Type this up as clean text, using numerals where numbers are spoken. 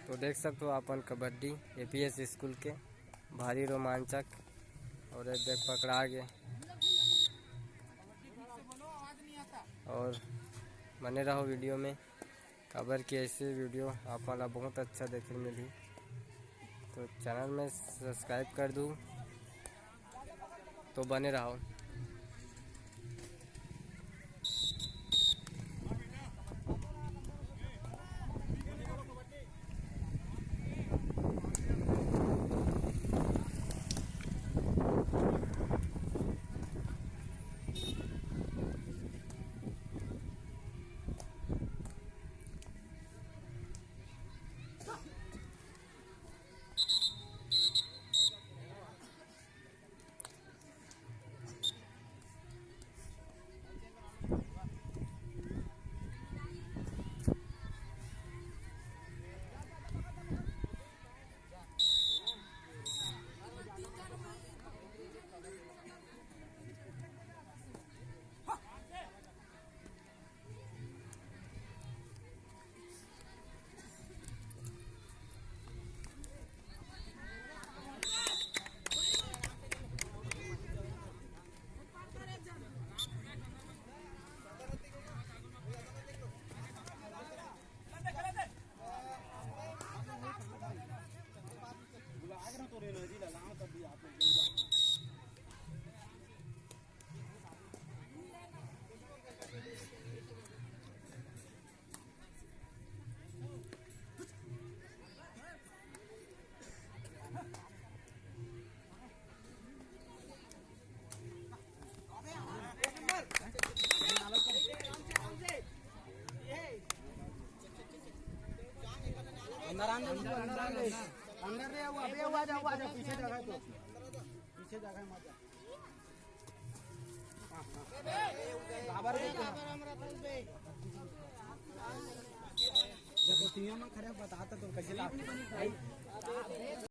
तो देख सकते हो अपन कबड्डी एपीएस स्कूल के भारी रोमांचक। और एक देख पकड़ा गया। और बने रहो वीडियो में, खबर की ऐसी वीडियो आप वाला बहुत अच्छा देखने मिली। तो चैनल में सब्सक्राइब कर दूँ तो बने रहो। अंदर रे वो अबे आवाज पीछे जगह है, तो पीछे जगह है मत। हां बाबर हमरा बोल बे जब तीनों में खड़े बताता तो कैसे लाभ।